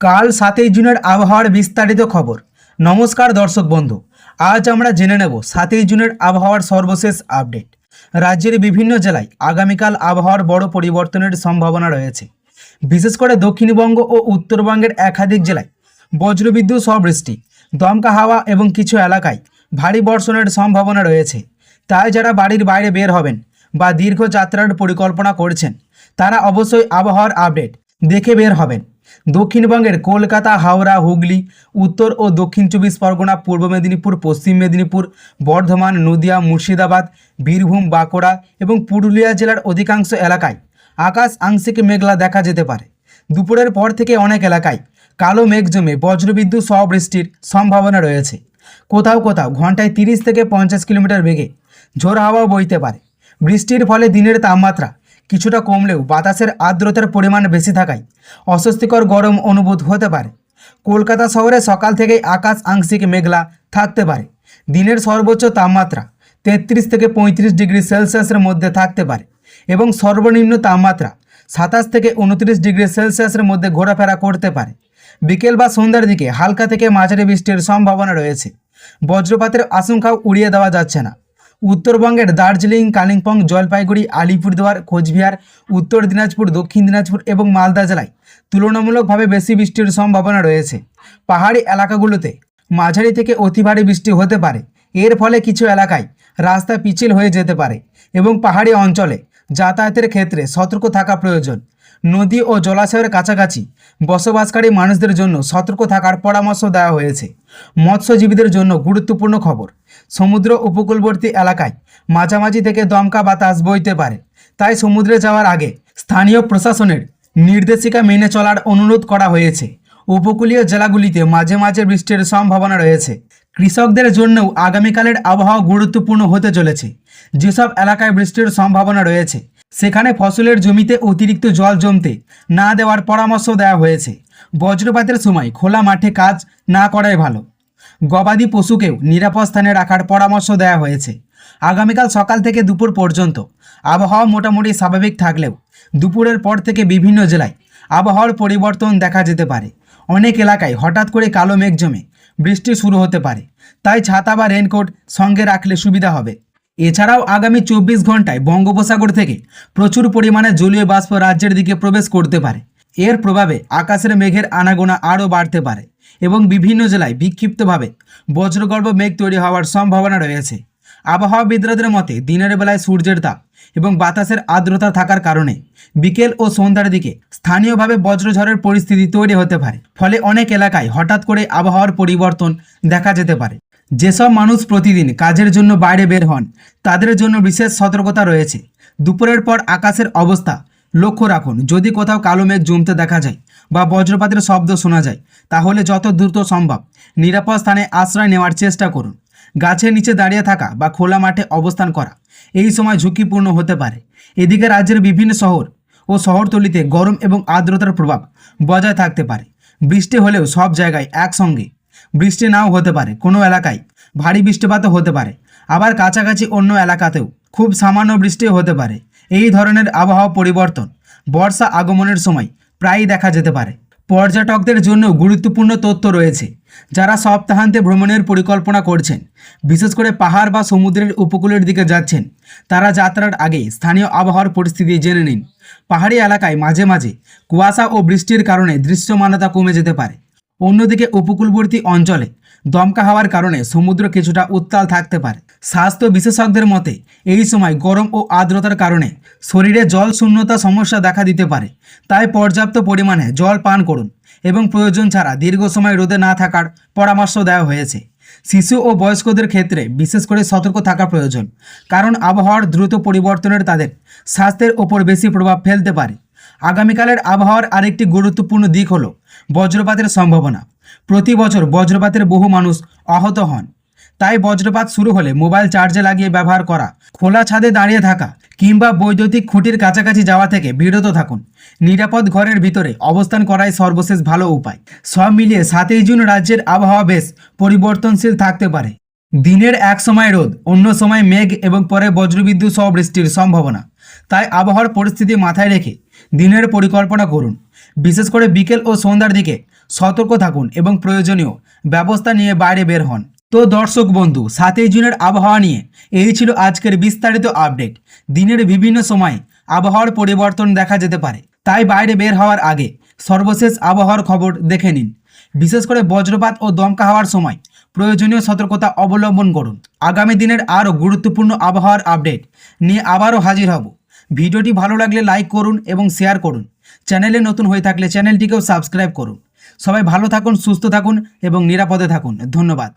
কাল 7ই জুনের আবহাওয়ার বিস্তারিত খবর। নমস্কার দর্শক বন্ধু, আজ আমরা জেনে নেব 7ই জুনের আবহাওয়ার সর্বশেষ আপডেট। রাজ্যের বিভিন্ন জেলায় আগামীকাল আবহাওয়ার বড় পরিবর্তনের সম্ভাবনা রয়েছে। বিশেষ করে দক্ষিণবঙ্গ ও উত্তরবঙ্গের একাধিক জেলায় বজ্রবিদ্যুৎ সহ বৃষ্টি, দমকা হাওয়া এবং কিছু এলাকায় ভারী বর্ষণের সম্ভাবনা রয়েছে। তাই যারা বাড়ির বাইরে বের হবেন বা দীর্ঘ যাত্রার পরিকল্পনা করছেন তারা অবশ্যই আবহাওয়ার আপডেট দেখে বের হবেন। দক্ষিণবঙ্গের কলকাতা, হাওড়া, হুগলি, উত্তর ও দক্ষিণ 24 পরগনা, পূর্ব মেদিনীপুর, পশ্চিম মেদিনীপুর, বর্ধমান, নদিয়া, মুর্শিদাবাদ, বীরভূম, বাঁকুড়া এবং পুরুলিয়া জেলার অধিকাংশ এলাকায় আকাশ আংশিক মেঘলা দেখা যেতে পারে। দুপুরের পর থেকে অনেক এলাকায় কালো মেঘ জমে বজ্রবিদ্যুৎ সহ বৃষ্টির সম্ভাবনা রয়েছে। কোথাও কোথাও ঘন্টায় 30 থেকে 50 কিলোমিটার বেগে ঝোড়ো হাওয়া বইতে পারে। বৃষ্টির ফলে দিনের তাপমাত্রা কিছুটা কমলেও বাতাসের আর্দ্রতার পরিমাণ বেশি থাকায় অস্বস্তিকর গরম অনুভূত হতে পারে। কলকাতা শহরে সকাল থেকেই আকাশ আংশিক মেঘলা থাকতে পারে। দিনের সর্বোচ্চ তাপমাত্রা 33 থেকে 35 ডিগ্রি সেলসিয়াসের মধ্যে থাকতে পারে এবং সর্বনিম্ন তাপমাত্রা 27 থেকে 29 ডিগ্রি সেলসিয়াসের মধ্যে ঘোরাফেরা করতে পারে। বিকেল বা সন্ধ্যার দিকে হালকা থেকে মাঝারি বৃষ্টির সম্ভাবনা রয়েছে। বজ্রপাতের আশঙ্কাও উড়িয়ে দেওয়া যাচ্ছে না। উত্তরবঙ্গের দার্জিলিং, কালিম্পং, জলপাইগুড়ি, আলিপুরদুয়ার, কোচবিহার, উত্তর দিনাজপুর, দক্ষিণ দিনাজপুর এবং মালদা জেলায় তুলনামূলকভাবে বেশি বৃষ্টির সম্ভাবনা রয়েছে। পাহাড়ি এলাকাগুলোতে মাঝারি থেকে অতি ভারী বৃষ্টি হতে পারে। এর ফলে কিছু এলাকায় রাস্তা পিচ্ছিল হয়ে যেতে পারে এবং পাহাড়ি অঞ্চলে যাতায়াতের ক্ষেত্রে সতর্ক থাকা প্রয়োজন। নদী ও জলাশয়ের কাছাকাছি বসবাসকারী মানুষদের জন্য সতর্ক থাকার পরামর্শ দেওয়া হয়েছে। মৎস্যজীবীদের জন্য গুরুত্বপূর্ণ খবর, সমুদ্র উপকূলবর্তী এলাকায় মাঝামাঝি থেকে দমকা বাতাস বইতে পারে। তাই সমুদ্রে যাওয়ার আগে স্থানীয় প্রশাসনের নির্দেশিকা মেনে চলার অনুরোধ করা হয়েছে। উপকূলীয় জেলাগুলিতে মাঝে মাঝে বৃষ্টির সম্ভাবনা রয়েছে। কৃষকদের জন্যও আগামীকালের আবহাওয়া গুরুত্বপূর্ণ হতে চলেছে। যেসব এলাকায় বৃষ্টির সম্ভাবনা রয়েছে সেখানে ফসলের জমিতে অতিরিক্ত জল জমতে না দেওয়ার পরামর্শ দেওয়া হয়েছে। বজ্রপাতের সময় খোলা মাঠে কাজ না করাই ভালো। গবাদি পশুকেও নিরাপদ স্থানে রাখার পরামর্শ দেওয়া হয়েছে। আগামীকাল সকাল থেকে দুপুর পর্যন্ত আবহাওয়া মোটামুটি স্বাভাবিক থাকলেও দুপুরের পর থেকে বিভিন্ন জেলায় আবহাওয়ার পরিবর্তন দেখা যেতে পারে। অনেক এলাকায় হঠাৎ করে কালো মেঘ জমে বৃষ্টি শুরু হতে পারে। তাই ছাতা বা রেনকোট সঙ্গে রাখলে সুবিধা হবে। এছাড়াও আগামী 24 ঘন্টায় বঙ্গোপসাগর থেকে প্রচুর পরিমাণে জলীয় বাষ্প রাজ্যের দিকে প্রবেশ করতে পারে। এর প্রভাবে আকাশের মেঘের আনাগোনা আরও বাড়তে পারে এবং বিভিন্ন জেলায় বিক্ষিপ্তভাবে বজ্রগর্ভ মেঘ তৈরি হওয়ার সম্ভাবনা রয়েছে। আবহাওয়াবিদদের মতে দিনের বেলায় সূর্যের তাপ এবং বাতাসের আর্দ্রতা থাকার কারণে বিকেল ও সন্ধ্যার দিকে স্থানীয়ভাবে বজ্রঝড়ের পরিস্থিতি তৈরি হতে পারে। ফলে অনেক এলাকায় হঠাৎ করে আবহাওয়ার পরিবর্তন দেখা যেতে পারে। যেসব মানুষ প্রতিদিন কাজের জন্য বাইরে বের হন তাদের জন্য বিশেষ সতর্কতা রয়েছে। দুপুরের পর আকাশের অবস্থা লক্ষ্য রাখুন। যদি কোথাও কালো মেঘ জমতে দেখা যায় বা বজ্রপাতের শব্দ শোনা যায় তাহলে যত দ্রুত সম্ভব নিরাপদ স্থানে আশ্রয় নেওয়ার চেষ্টা করুন। গাছের নিচে দাঁড়িয়ে থাকা বা খোলা মাঠে অবস্থান করা এই সময় ঝুঁকিপূর্ণ হতে পারে। এদিকে রাজ্যের বিভিন্ন শহর ও শহরতলিতে গরম এবং আর্দ্রতার প্রভাব বজায় থাকতে পারে। বৃষ্টি হলেও সব জায়গায় একসঙ্গে বৃষ্টি নাও হতে পারে। কোনো এলাকায় ভারী বৃষ্টিপাতও হতে পারে, আবার কাছাকাছি অন্য এলাকাতেও খুব সামান্য বৃষ্টি হতে পারে। এই ধরনের আবহাওয়া পরিবর্তন বর্ষা আগমনের সময় প্রায়ই দেখা যেতে পারে। পর্যটকদের জন্য গুরুত্বপূর্ণ তথ্য রয়েছে। যারা সপ্তাহান্তে ভ্রমণের পরিকল্পনা করছেন, বিশেষ করে পাহাড় বা সমুদ্রের উপকূলের দিকে যাচ্ছেন, তারা যাত্রার আগে স্থানীয় আবহাওয়ার পরিস্থিতি জেনে নিন। পাহাড়ি এলাকায় মাঝে মাঝে কুয়াশা ও বৃষ্টির কারণে দৃশ্যমানতা কমে যেতে পারে। অন্যদিকে উপকূলবর্তী অঞ্চলে দমকা হওয়ার কারণে সমুদ্র কিছুটা উত্তাল থাকতে পারে। স্বাস্থ্য বিশেষজ্ঞদের মতে এই সময় গরম ও আর্দ্রতার কারণে শরীরে জল শূন্যতা সমস্যা দেখা দিতে পারে। তাই পর্যাপ্ত পরিমাণে জল পান করুন এবং প্রয়োজন ছাড়া দীর্ঘ সময় রোদে না থাকার পরামর্শ দেওয়া হয়েছে। শিশু ও বয়স্কদের ক্ষেত্রে বিশেষ করে সতর্ক থাকা প্রয়োজন, কারণ আবহাওয়ার দ্রুত পরিবর্তনের তাদের স্বাস্থ্যের ওপর বেশি প্রভাব ফেলতে পারে। আগামীকালের আবহাওয়ার আরেকটি গুরুত্বপূর্ণ দিক হলো বজ্রপাতের সম্ভাবনা। প্রতি বছর বজ্রপাতের বহু মানুষ আহত হন। তাই বজ্রপাত শুরু হলে মোবাইল চার্জে লাগিয়ে ব্যবহার করা, খোলা ছাদে দাঁড়িয়ে থাকা কিংবা বৈদ্যুতিক খুঁটির কাছাকাছি যাওয়া থেকে বিরত থাকুন। নিরাপদ ঘরের ভিতরে অবস্থান করাই সর্বশেষ ভালো উপায়। সব মিলিয়ে 7ই জুন রাজ্যের আবহাওয়া বেশ পরিবর্তনশীল থাকতে পারে। দিনের এক সময় রোদ, অন্য সময় মেঘ এবং পরে বজ্রবিদ্যুৎ সহ বৃষ্টির সম্ভাবনা। তাই আবহাওয়ার পরিস্থিতি মাথায় রেখে দিনের পরিকল্পনা করুন। বিশেষ করে বিকেল ও সন্ধ্যার দিকে সতর্ক থাকুন এবং প্রয়োজনীয় ব্যবস্থা নিয়ে বাইরে বের হন। তো দর্শক বন্ধু, 7ই জুনের আবহাওয়া নিয়ে এই ছিল আজকের বিস্তারিত আপডেট। দিনের বিভিন্ন সময়ে আবহাওয়ার পরিবর্তন দেখা যেতে পারে, তাই বাইরে বের হওয়ার আগে সর্বশেষ আবহাওয়ার খবর দেখে নিন। বিশেষ করে বজ্রপাত ও দমকা হওয়ার সময় প্রয়োজনীয় সতর্কতা অবলম্বন করুন। আগামী দিনের আরও গুরুত্বপূর্ণ আবহাওয়ার আপডেট নিয়ে আবারও হাজির হব। ভিডিওটি ভালো লাগলে লাইক করুন এবং শেয়ার করুন। চ্যানেলে নতুন হয়ে থাকলে চ্যানেলটিকেও সাবস্ক্রাইব করুন। সবাই ভালো থাকুন, সুস্থ থাকুন এবং নিরাপদে থাকুন। ধন্যবাদ।